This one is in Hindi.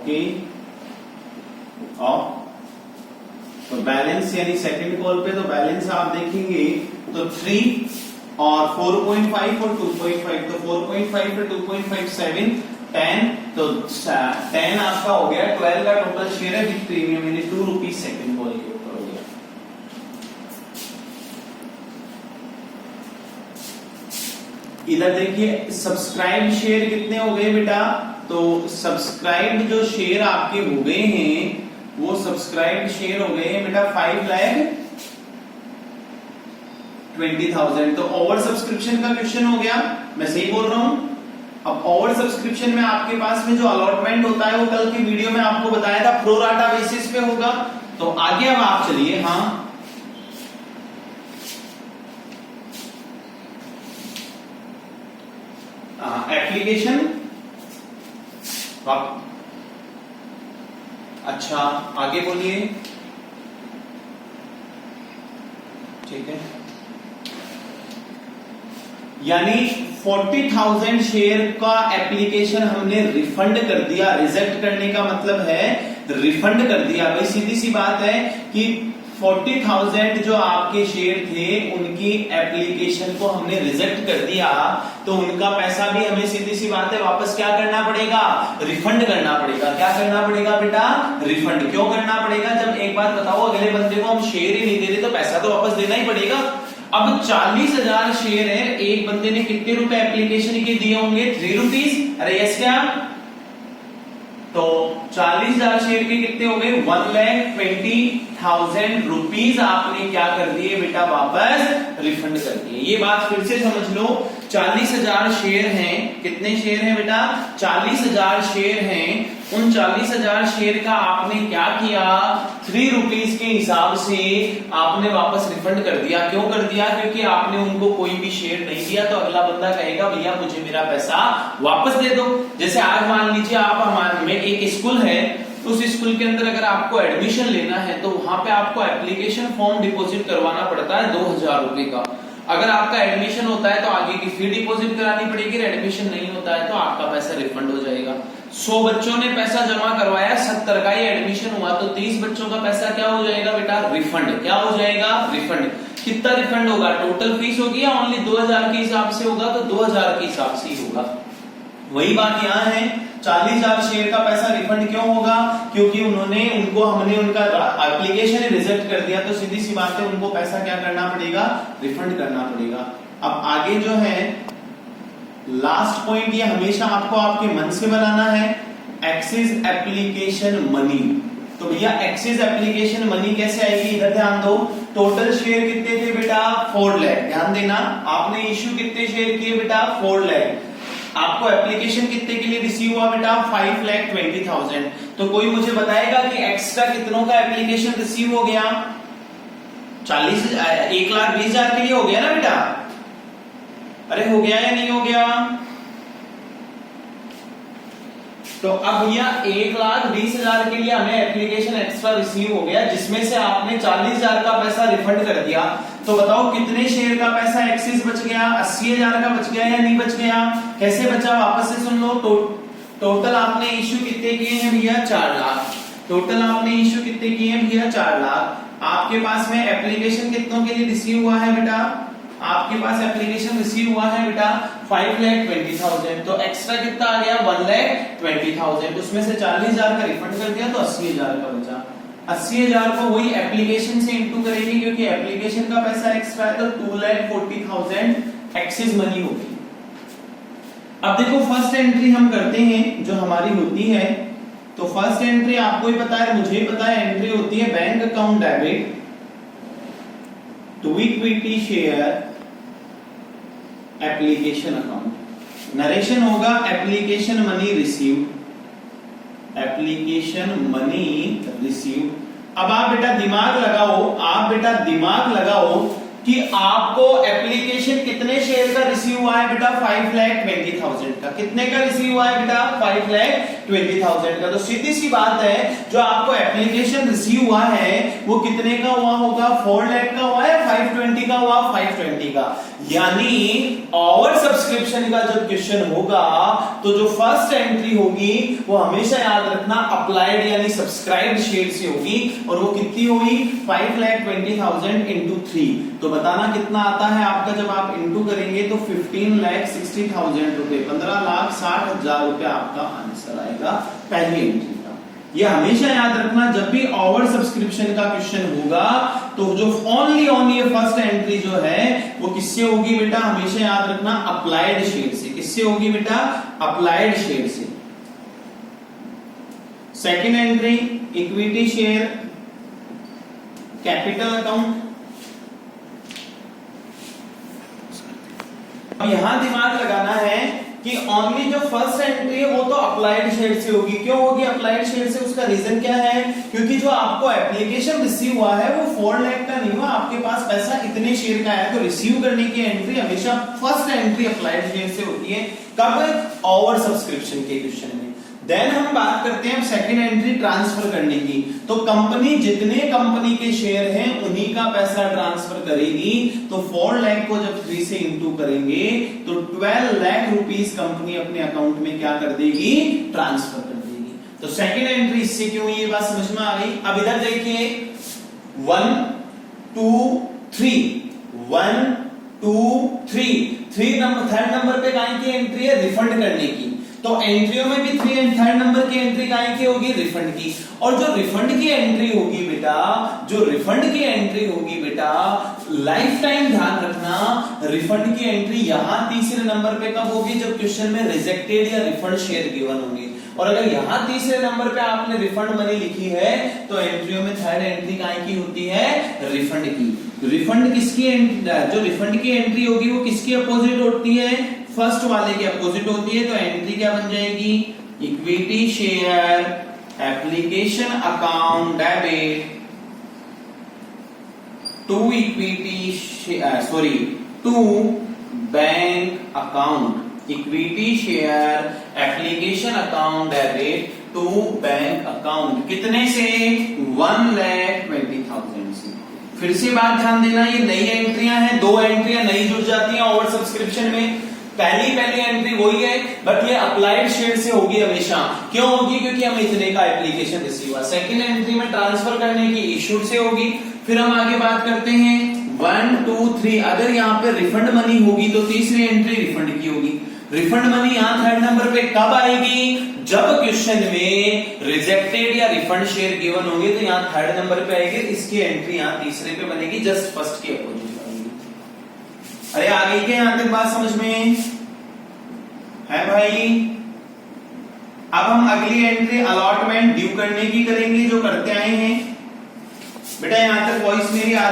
Okay of. तो बैलेंस यानी सेकंड कॉल पे तो बैलेंस आप देखेंगे तो 3 और 4.5 और 2.5, तो 4.5 और 2.5 7 10, तो 10 आपका हो गया, 12 का टोटल शेयर है विद प्रीमियम यानी 2 रुपीज सेकंड कॉल के ऊपर हो गया। इधर देखिए सब्सक्राइब शेयर कितने हो गए बेटा, तो सब्सक्राइब जो शेयर आपके हो गए हैं वो सब्सक्राइब शेयर हो गए हैं बेटा 5,20,000। तो ओवर सब्सक्रिप्शन का क्वेश्चन हो गया, मैं सही बोल रहा हूं। अब ओवर सब्सक्रिप्शन में आपके पास में जो अलॉटमेंट होता है वो कल की वीडियो में आपको बताया था प्रो राटा बेसिस पे होगा। तो आगे अब आप चलिए, हाँ एप्लीकेशन, अच्छा आगे बोलिए, ठीक है। यानी 40,000 शेयर का एप्लीकेशन हमने रिफंड कर दिया। रिजेक्ट करने का मतलब है रिफंड कर दिया। भाई सीधी सी बात है कि 40,000 जो आपके शेयर थे उनकी एप्लीकेशन को हमने रिजेक्ट कर दिया, तो उनका पैसा भी हमें सीधी सी बात है वापस क्या करना पड़ेगा, रिफंड करना पड़ेगा। क्या करना पड़ेगा बेटा, रिफंड। क्यों करना पड़ेगा, जब एक बात बताओ अगले बंदे को हम शेयर ही नहीं दे रहे तो पैसा तो वापस देना ही पड़ेगा। अब 40,000 शेयर है, एक बंदे ने कितने रुपए एप्लीकेशन के दिए होंगे, 3 रुपीज। अरे यस क्या, तो 40,000 शेयर के कितने हो गए, 1,20,000 रुपीज आपने क्या कर दिए बेटा, वापस रिफंड कर दिए। ये बात फिर से समझ लो, 40,000 शेयर हैं, कितने शेयर हैं बेटा, 40,000 शेयर हैं। उन 40,000 शेयर का आपने क्या किया, 3 रुपीज के हिसाब से आपने वापस रिफंड कर दिया। क्यों कर दिया, क्योंकि आपने उनको कोई भी शेयर नहीं दिया तो अगला बंदा कहेगा भैया मुझे मेरा पैसा वापस दे दो। जैसे आज मान लीजिए आप हमारे में एक स्कूल है, उस स्कूल के अंदर अगर आपको एडमिशन लेना है तो वहां पे आपको एप्लीकेशन फॉर्म डिपॉजिट करवाना पड़ता है 2,000 रुपए का। अगर आपका एडमिशन होता है तो आगे की फी डिपॉजिट करानी पड़ेगी, एडमिशन नहीं होता है तो आपका पैसा रिफंड हो जाएगा। 100 बच्चों ने पैसा जमा करवाया, 70 का ही एडमिशन हुआ, तो 30 बच्चों का पैसा क्या हो जाएगा बेटा, रिफंड। क्या हो जाएगा, रिफंड। कितना रिफंड होगा, टोटल फीस होगी या ओनली 2,000 के हिसाब से होगा, तो 2,000 के हिसाब से ही होगा। वही बात यहाँ है, 40,000 शेयर का पैसा रिफंड क्यों होगा, क्योंकि हमने उनका एप्लीकेशन रिजेक्ट कर दिया, तो सीधी सी बात है उनको पैसा क्या करना पड़ेगा, रिफंड करना पड़ेगा। अब आगे जो है लास्ट पॉइंट, ये हमेशा आपको आपके मन से बनाना है, एक्सिस एप्लीकेशन मनी। तो भैया एक्सिस एप्लीकेशन मनी कैसे आएगी, इधर ध्यान दो। टोटल शेयर कितने थे बेटा, 4 लाख। ध्यान देना, आपने इश्यू कितने शेयर किए बेटा, 4 लाख। आपको एप्लीकेशन कितने के लिए रिसीव हुआ बेटा, 5,20,000। तो कोई मुझे बताएगा कि एक्स्ट्रा कितनों का एप्लीकेशन रिसीव हो गया, 1,20,000 के लिए हो गया ना बेटा। अरे हो गया या नहीं हो गया, तो अब भैया 1,20,000 के लिए हमें एप्लीकेशन एक्स्ट्रा रिसीव हो गया, जिसमें से आपने 40,000 का पैसा रिफंड कर दिया। तो बताओ कितने शेयर का पैसा एक्सिस बच गया, 80,000 का बच गया या नहीं बच गया, कैसे बचा, वापस से सुन लो। टोटल आपने इश्यू कितने किए हैं भैया, 4 लाख। टोटल आपने इश्यू कितने किए हैं भैया, 4 लाख। आपके पास में एप्लीकेशन कितनों के लिए रिसीव हुआ है बेटा, आपके पास एप्लीकेशन रिसीव हुआ है बेटा 5,20,000। तो एक्स्ट्रा कितना आ गया, 1,20,000। उसमें से 40,000 का रिफंड कर दिया तो 80,000 का बचा। 80,000 को वही एप्लीकेशन से इंटू करेंगे, क्योंकि एप्लीकेशन का पैसा एक्स्ट्रा है, तो 2,40,000 एक्सिस मनी होगी। अब देखो फर्स्ट एंट्री हम करते हैं जो हमारी होती है, तो फर्स्ट एंट्री आपको ही पता है, मुझे ही पता है, एंट्री होती है bank account debit to equity share application account. Narration होगा application money receive, application money receive. अब आप बेटा दिमाग लगाओ कि आपको एप्लीकेशन कितने शेयर का रिसीव हुआ है बेटा, 5,20,000 का। कितने का रिसीव हुआ है बेटा, 5,20,000 20,000 का। तो सीधी सी बात है, जो आपको एप्लीकेशन रिसीव हुआ है वो कितने का हुआ होगा? 4 लाख का हुआ है, 520 का हुआ, 520 का। यानी ओवर सब्सक्रिप्शन का जब क्वेश्चन होगा तो जो फर्स्ट एंट्री होगी वो हमेशा याद रखना अप्लाइड यानी सब्सक्राइब्ड शेयर से होगी, और वो कितनी होगी? 5,20,000 इंटू 3। तो बताना कितना आता है आपका, जब आप इंटू करेंगे तो 15,60,000 रुपए, 15,60,000 रुपए आपका आंसर आएगा पहली एंट्री का। ये हमेशा याद रखना, जब भी ओवर सब्सक्रिप्शन का क्वेश्चन होगा तो जो ओनली ये फर्स्ट एंट्री जो है वो किससे होगी बेटा? हमेशा याद रखना अप्लाइड शेयर से। किससे होगी बेटा? अप्लाइड शेयर से। Second entry equity share, capital account. अब यहां दिमाग लगाना है कि ओनली जो फर्स्ट एंट्री है वो तो अप्लाइड शेयर से होगी। क्यों होगी अप्लाइड शेयर से? उसका रीजन क्या है? क्योंकि जो आपको एप्लीकेशन रिसीव हुआ है वो 4 लाख का नहीं हुआ, आपके पास पैसा इतने शेयर का है। तो रिसीव करने की एंट्री हमेशा फर्स्ट एंट्री अप्लाइड शेयर से होती है। कब? ओवर सब्सक्रिप्शन के क्वेश्चन में। देन हम बात करते हैं सेकंड एंट्री ट्रांसफर करने की। तो कंपनी जितने कंपनी के शेयर हैं उन्हीं का पैसा ट्रांसफर करेगी। तो 4 लाख को जब 3 से इंटू करेंगे तो 12 लाख रुपीस कंपनी अपने अकाउंट में क्या कर देगी? ट्रांसफर कर देगी। तो सेकंड एंट्री इससे क्यों ये बात समझ में आ गई? अब इधर देखिए 1 2 3 1 2 3 3 नंबर, थर्ड नंबर पे काहे की एंट्री है? रिफंड करने की। तो एंट्रियों में भी थर्ड नंबर की एंट्री काहे की होगी? रिफंड की। और जो रिफंड की एंट्री होगी बेटा, जो रिफंड की एंट्री होगी बेटा, लाइफ टाइम ध्यान रखना, रिफंड की एंट्री यहां तीसरे नंबर पे कब होगी? जब क्वेश्चन में रिजेक्टेड या रिफंड शेयर गिवन होंगे। और अगर यहां तीसरे नंबर पे आपने रिफंड मनी लिखी है तो एंट्रियों में थर्ड एंट्री काहे की होती है? रिफंड की। रिफंड किसकी? जो रिफंड की एंट्री होगी वो किसकी अपोजिट होती है? फर्स्ट वाले की अपोजिट होती है। तो एंट्री क्या बन जाएगी? Equity share application account debit to equity to bank account. Equity share application account debit to bank account. कितने से? 1,20,000 से। फिर से बात ध्यान देना, ये नई एंट्रियां हैं, 2 एंट्रियां नई जुड़ जाती हैं ओवर सब्सक्रिप्शन में। पहली एंट्री वही है, बट ये अप्लाइड शेयर से होगी हमेशा। क्यों होगी? क्योंकि हम इतने का एप्लीकेशन रिसीव हुआ। सेकंड एंट्री में ट्रांसफर करने की इश्यूड से होगी। फिर हम आगे बात करते हैं 1 2 3। अगर यहाँ पे रिफंड मनी होगी तो तीसरी एंट्री रिफंड की होगी। रिफंड मनी यहाँ थर्ड नंबर पे कब आएगी? जब क्वेश्चन में रिजेक्टेड या रिफंड शेयर गिवन होंगे तो यहाँ थर्ड नंबर पे आएगी। इसकी एंट्री यहाँ तीसरे पे बनेगी, जस्ट फर्स्ट की अपोजिट। अरे आ गई क्या यहां तक बात समझ में है भाई? अब हम अगली एंट्री अलॉटमेंट ड्यू करने की करेंगे, जो करते आए हैं। बेटा यहां तक वॉइस मेरी आ रही